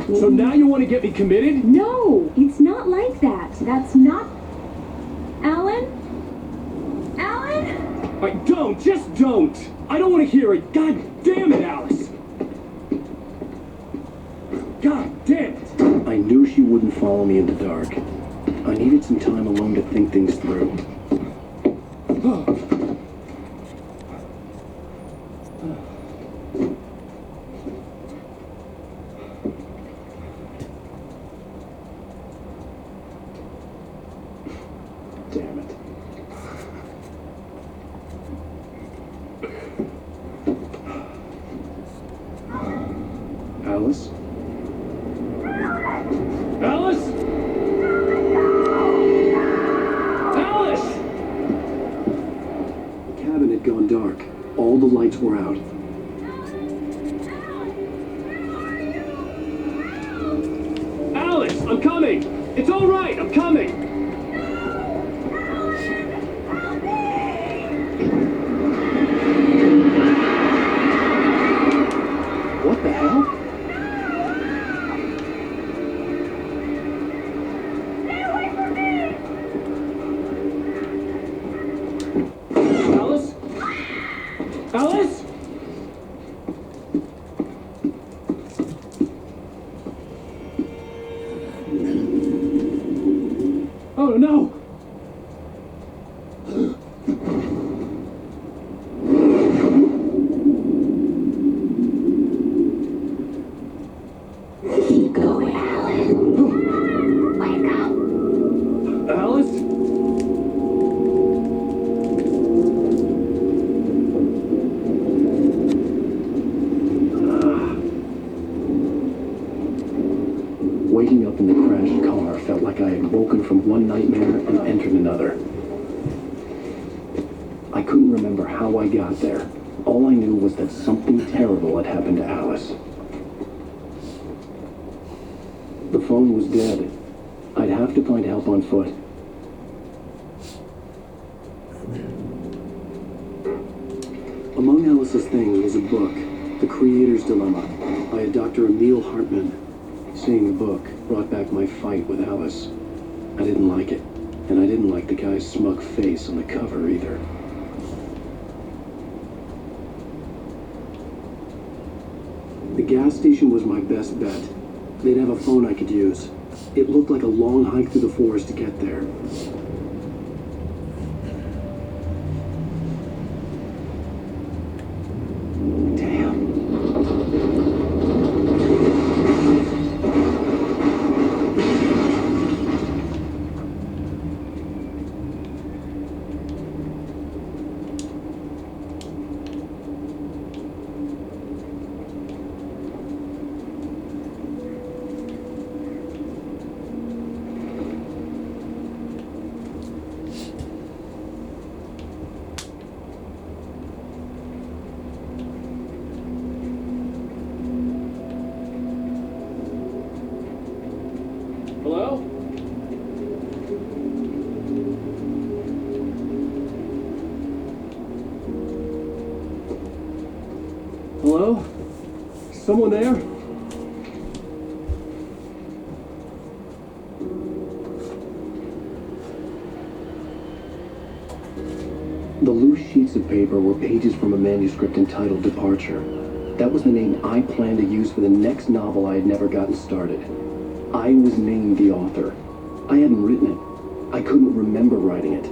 So now you want to get me committed? No, it's not like that. That's not... Alan? Alan? Don't, just don't. I don't want to hear it. God damn it, Alice. God damn it. I knew she wouldn't follow me in the dark. I needed some time alone to think things through. Damn it. Alice? Alice? Alice! The cabin had gone dark. All the lights were out. Alice, I'm coming! It's all right, I'm coming! What the hell? Alice? Alice? Oh no! Keep going, Alan. Wake up. Alice? Waking up in the crashed car felt like I had woken from one nightmare and entered another. I couldn't remember how I got there. All I knew was that something terrible had happened to Alice. The phone was dead. I'd have to find help on foot. Among Alice's things was a book, The Creator's Dilemma, by a Dr. Emil Hartman. Seeing the book brought back my fight with Alice. I didn't like it, and I didn't like the guy's smug face on the cover either. The gas station was my best bet. They'd have a phone I could use. It looked like a long hike through the forest to get there. Damn. Hello? Hello? Someone there? The loose sheets of paper were pages from a manuscript entitled Departure. That was the name I planned to use for the next novel I had never gotten started. I was named the author. I hadn't written it. I couldn't remember writing it.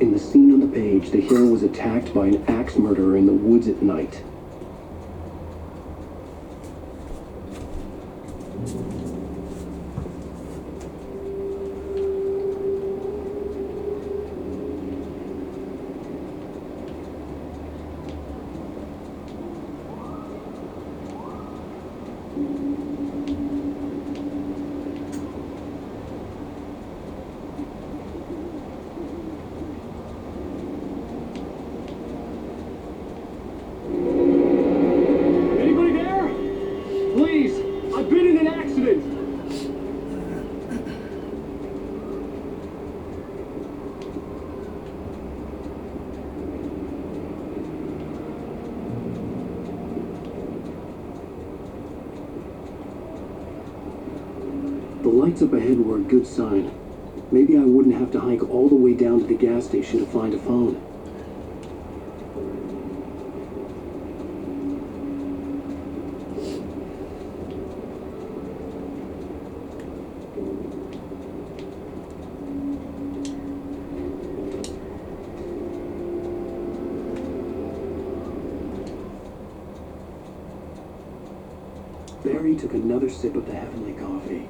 In the scene on the page, the hero was attacked by an axe murderer in the woods at night. Anybody there? Please, I've been in an accident. The lights up ahead were a good sign. Maybe I wouldn't have to hike all the way down to the gas station to find a phone. Barry took another sip of the heavenly coffee.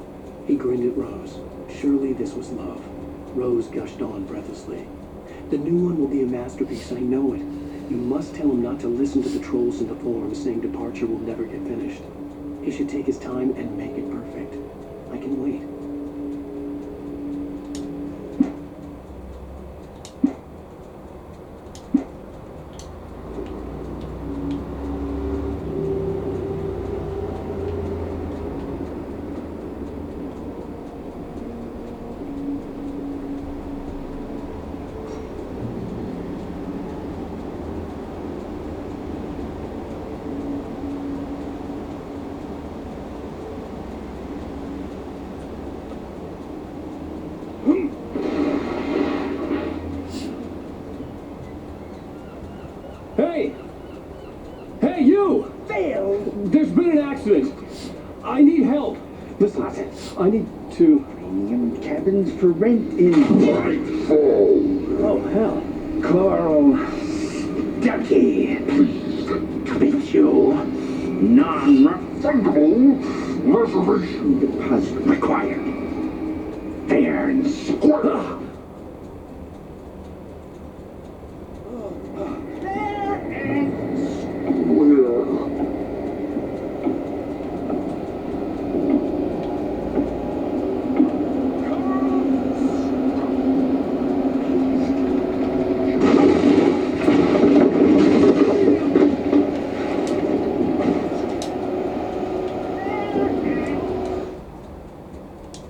He grinned at Rose. Surely this was love. Rose gushed on breathlessly. The new one will be a masterpiece, I know it. You must tell him not to listen to the trolls in the forums saying Departure will never get finished. He should take his time and make it perfect. I can wait. Hey! Hey, you! Phil! There's been an accident. I need help. Listen, I need to... Premium cabins for rent in... Oh, hell. Carl... Ducky. With you. Non-refundable reservation deposit required. Fair and square.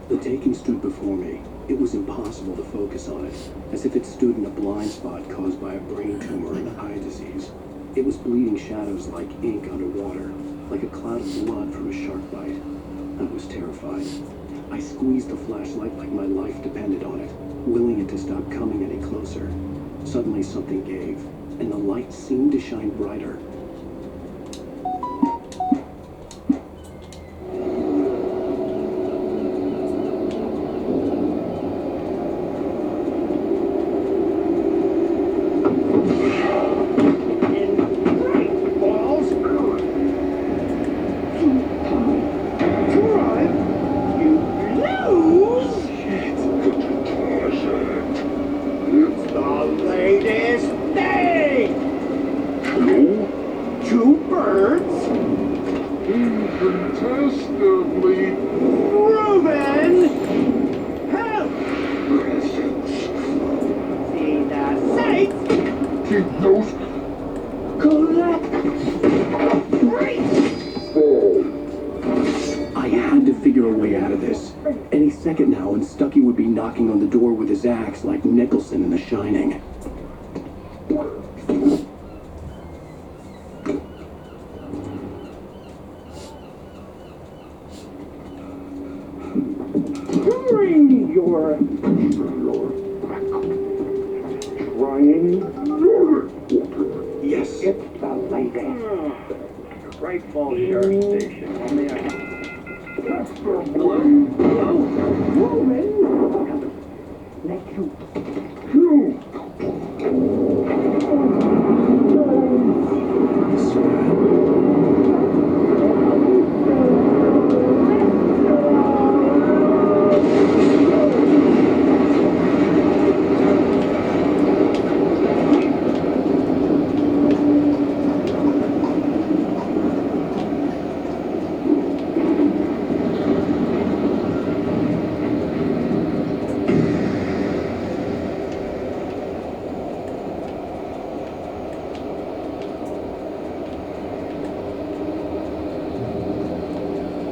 The taking stood before me. It was impossible to focus on it, as if it stood in a blind spot caused by a brain tumor and eye disease. It was bleeding shadows like ink underwater, like a cloud of blood from a shark bite. I was terrified. I squeezed the flashlight like my life depended on it, willing it to stop coming any closer. Suddenly something gave, and the light seemed to shine brighter. Incontestably proven. Help! See the sights. Keep those. Collect. I had to figure a way out of this. Any second now, and Stucky would be knocking on the door with his axe like Nicholson in The Shining. Bring your trying. Yes. It's the lady. Great Falls Sheriff Station. Only I... Hello? Woman! Let you.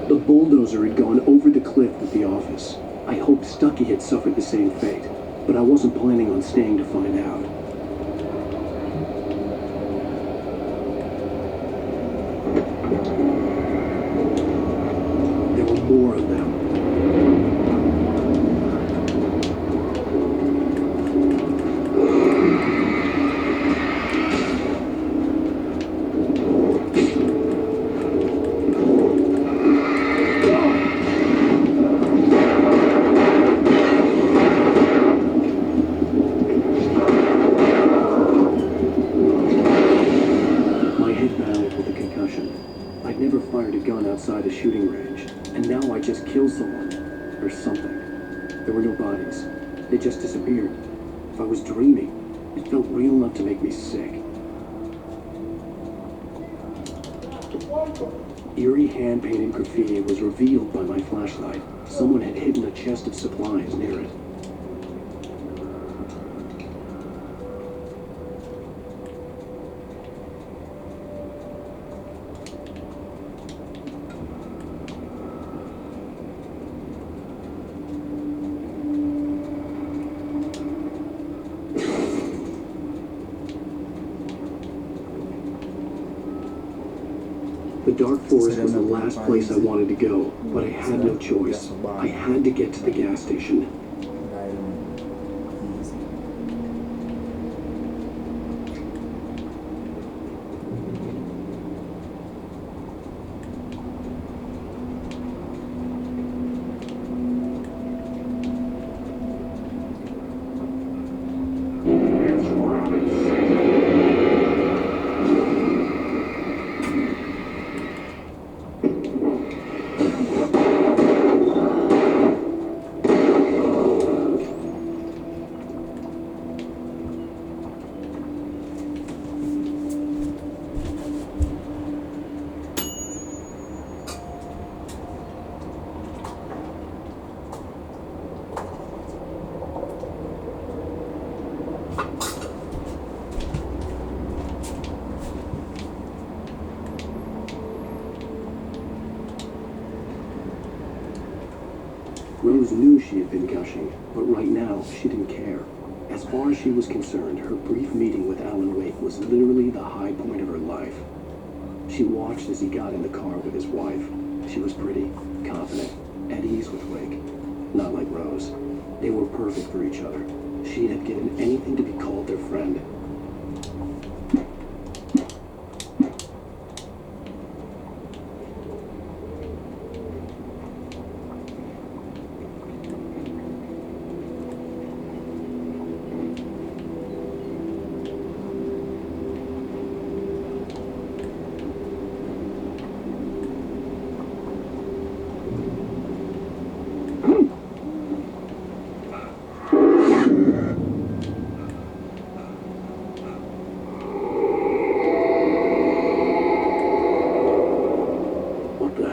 The bulldozer had gone over the cliff with the office. I hoped Stucky had suffered the same fate, but I wasn't planning on staying to find out. There were more of them. And now I just killed someone. Or something. There were no bodies. They just disappeared. If I was dreaming, it felt real enough to make me sick. Eerie hand-painted graffiti was revealed by my flashlight. Someone had hidden a chest of supplies near it. The dark forest was the last place I wanted to go, but I had no choice. I had to get to the gas station. Rose knew she had been gushing, but right now, she didn't care. As far as she was concerned, her brief meeting with Alan Wake was literally the high point of her life. She watched as he got in the car with his wife. She was pretty, confident, at ease with Wake. Not like Rose. They were perfect for each other. She had given anything to be called their friend.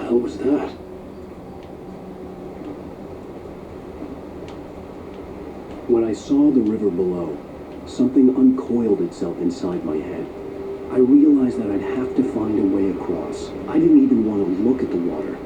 What was that? When I saw the river below, something uncoiled itself inside my head. I realized that I'd have to find a way across. I didn't even want to look at the water.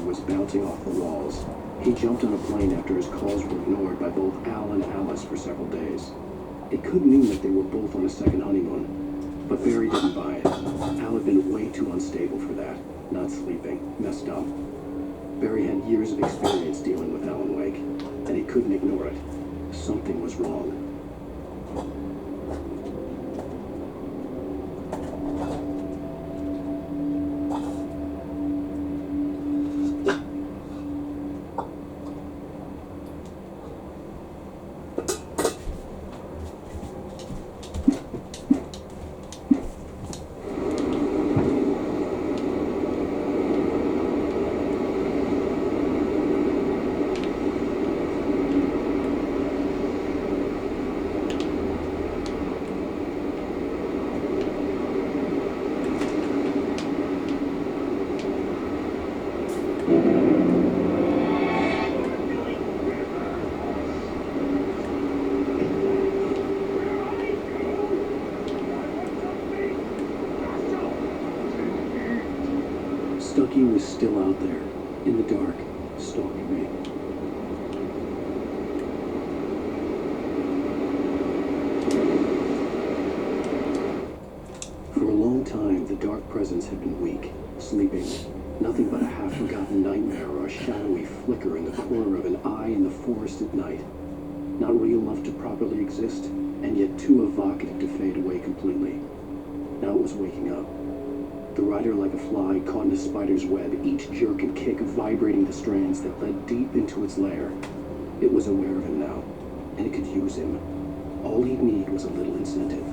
Was bouncing off the walls. He jumped on a plane after his calls were ignored by both Al and Alice for several days. It could mean that they were both on a second honeymoon, but Barry didn't buy it. Al had been way too unstable for that. Not sleeping, messed up. Barry had years of experience dealing with Alan Wake, and he couldn't ignore it. Something was wrong. Stucky was still out there, in the dark, stalking me. the dark presence had been weak, sleeping. Nothing but a half-forgotten nightmare or a shadowy flicker in the corner of an eye in the forest at night. Not real enough to properly exist, and yet too evocative to fade away completely. Now it was waking up. The rider like a fly caught in a spider's web, each jerk and kick vibrating the strands that led deep into its lair. It was aware of him now, and it could use him. All he'd need was a little incentive.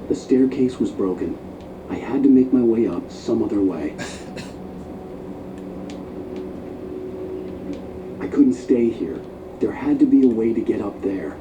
The staircase was broken. I had to make my way up some other way. I couldn't stay here. There had to be a way to get up there.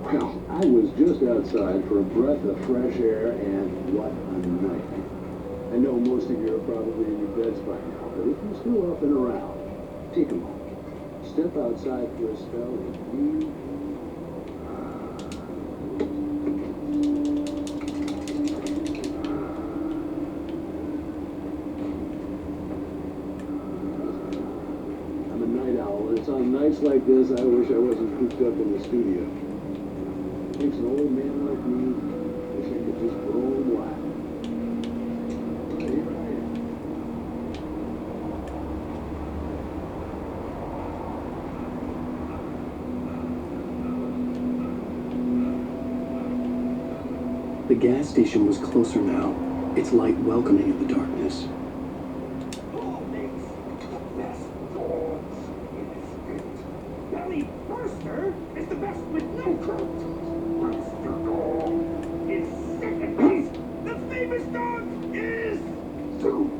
Well, I was just outside for a breath of fresh air, and what a night. I know most of you are probably in your beds by now, but if you're still up and around, take a moment. Step outside for a spell and breathe. I'm a night owl, and it's on nights like this I wish I wasn't cooped up in the studio. Makes an old man like me wish I could just roam wild. But here I am. The gas station was closer now, its light welcoming in the darkness. Who makes the best dogs in the state? Belly Burster is the best with no coat. Burster Dog is second best. The famous dog is Soup.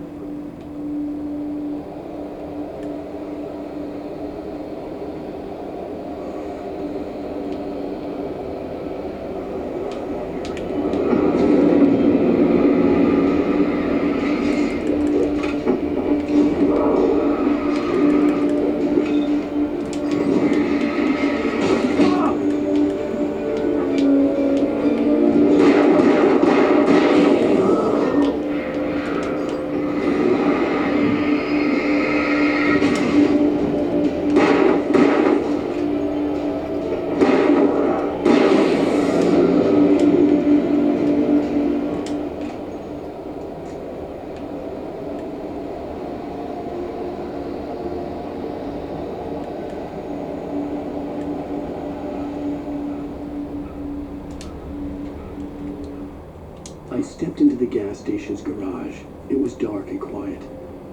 I stepped into the gas station's garage. It was dark and quiet.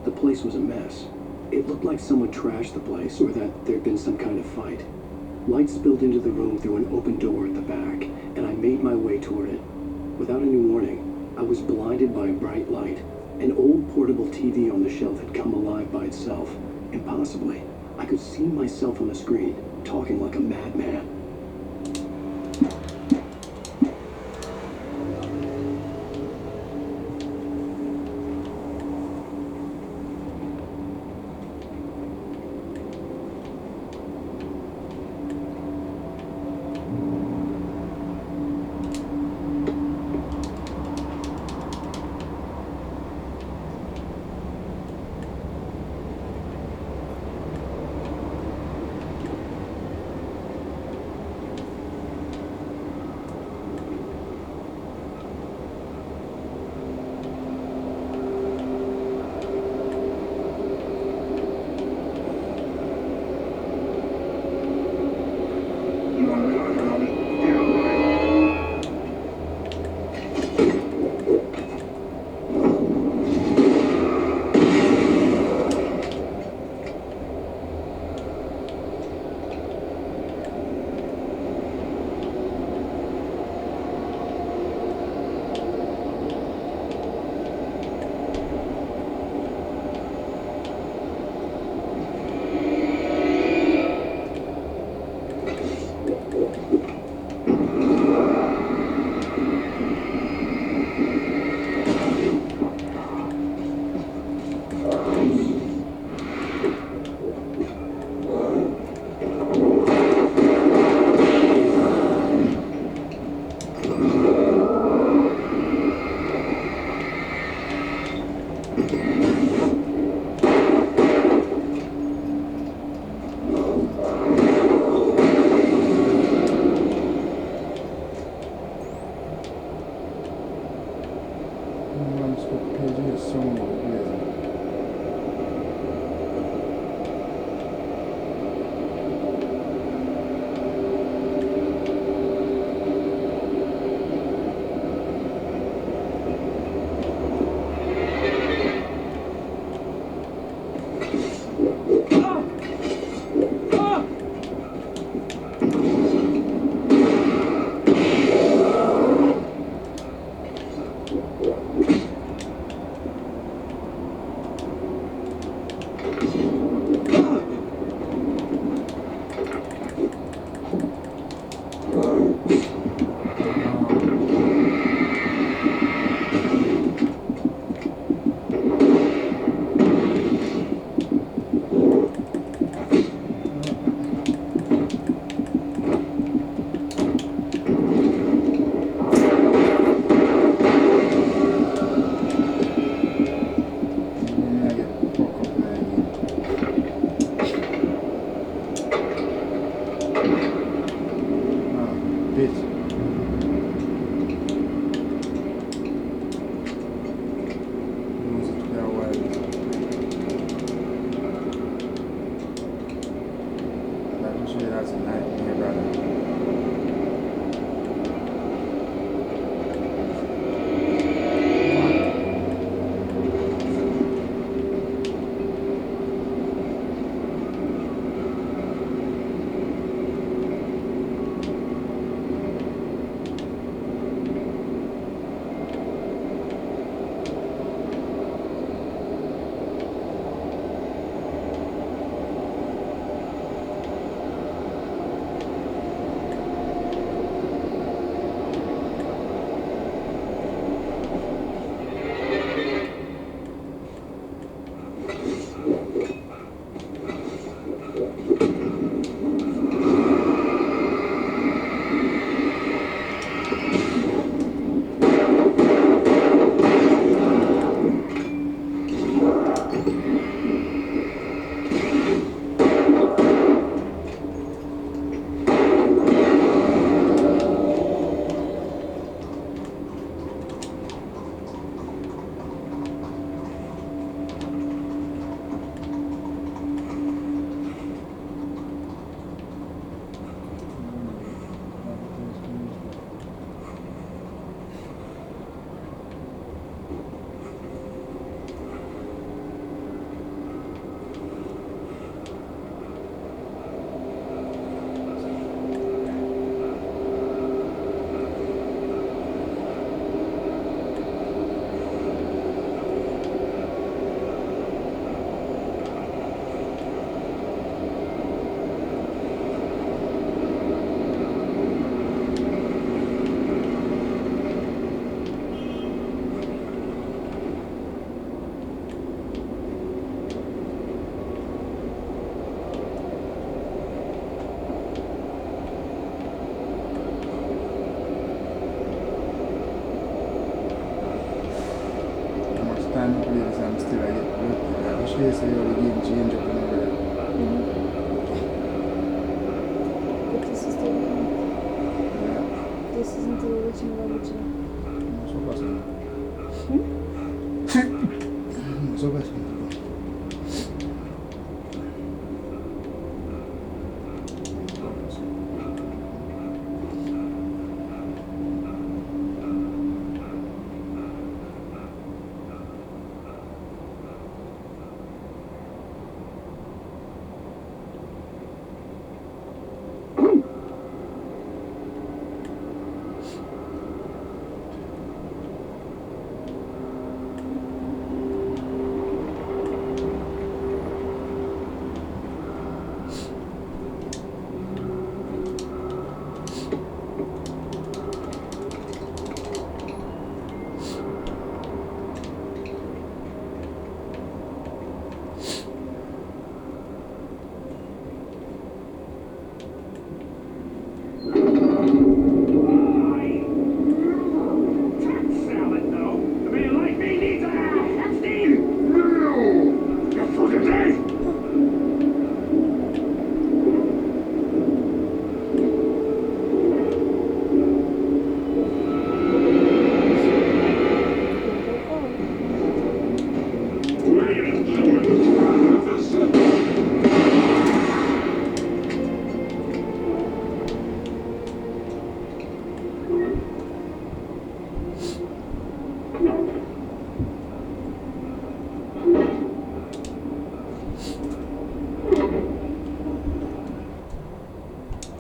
The place was a mess. It looked like someone trashed the place or that there'd been some kind of fight. Light spilled into the room through an open door at the back, and I made my way toward it. Without any warning, I was blinded by a bright light. An old portable TV on the shelf had come alive by itself. Impossibly, I could see myself on the screen, talking like a madman. cards tonight, my brother. Time to play this, I'm still I get good. I wish they say how the game change up and everything. But this is the one. Yeah. This isn't the original. So basta. So basta.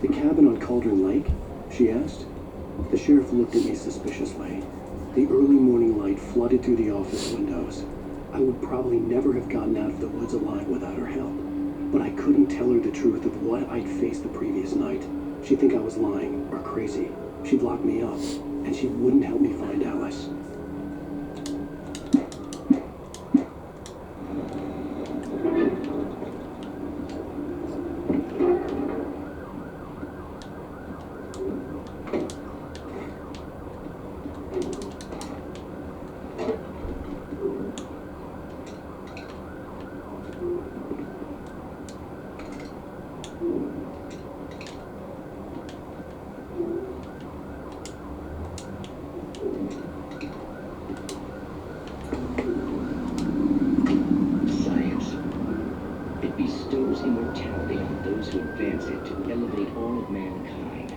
The cabin on Cauldron Lake? She asked. The sheriff looked at me suspiciously. The early morning light flooded through the office windows. I would probably never have gotten out of the woods alive without her help. But I couldn't tell her the truth of what I'd faced the previous night. She'd think I was lying or crazy. She'd lock me up, and she wouldn't help me find Alice. bestows immortality on those who advance it to elevate all of mankind.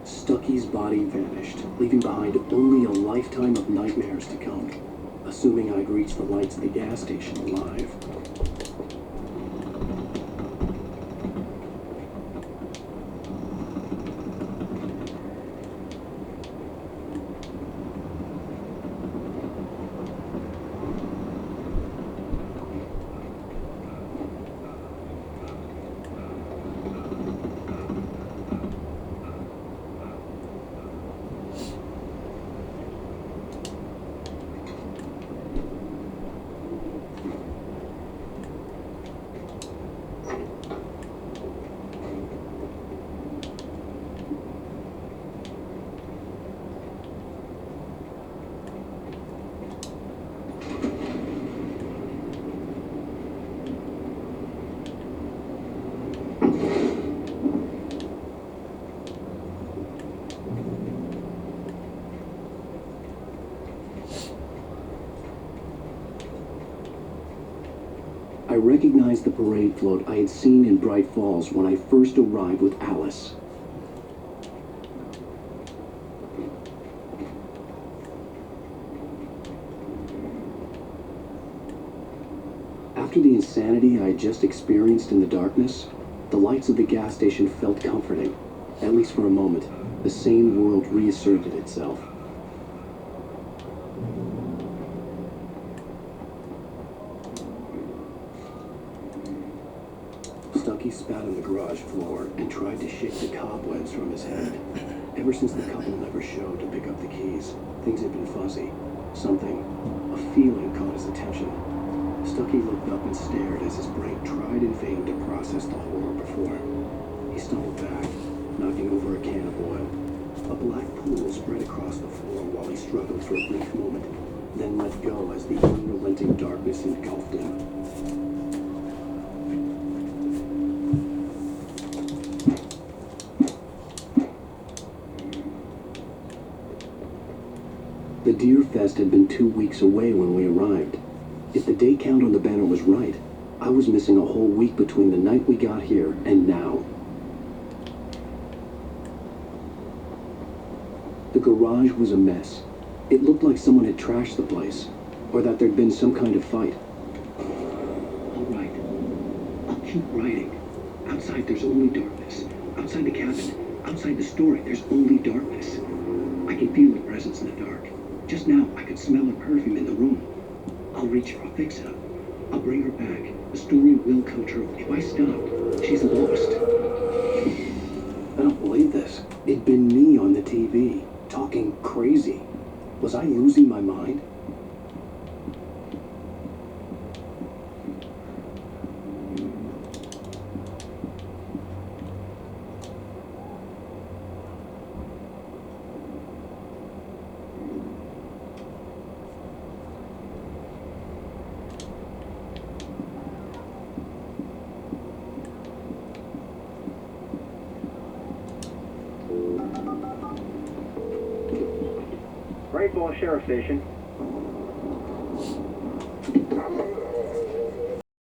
Stucky's body vanished, leaving behind only a lifetime of nightmares to come, assuming I'd reached the lights of the gas station alive. I recognized the parade float I had seen in Bright Falls when I first arrived with Alice. After the insanity I had just experienced in the darkness, the lights of the gas station felt comforting. At least for a moment, the sane world reasserted itself. Stucky spat on the garage floor and tried to shake the cobwebs from his head. Ever since the couple never showed to pick up the keys, things had been fuzzy. Something, a feeling caught his attention. Stucky looked up and stared as his brain tried in vain to process the horror before him. He stumbled back, knocking over a can of oil. A black pool spread across the floor while he struggled for a brief moment, then let go as the unrelenting darkness engulfed him. The Deer Fest had been 2 weeks away when we arrived. If the day count on the banner was right, I was missing a whole week between the night we got here and now. The garage was a mess. It looked like someone had trashed the place, or that there'd been some kind of fight. All right, I'll keep writing. Outside there's only darkness. Outside the cabin, outside the story, there's only darkness. I can feel the presence in the dark. Just now, I could smell her perfume in the room. I'll reach for a fix-it-up. I'll bring her back. The story will come true. If I stop, she's lost. I don't believe this. It'd been me on the TV, talking crazy. Was I losing my mind? Great Falls Sheriff Station.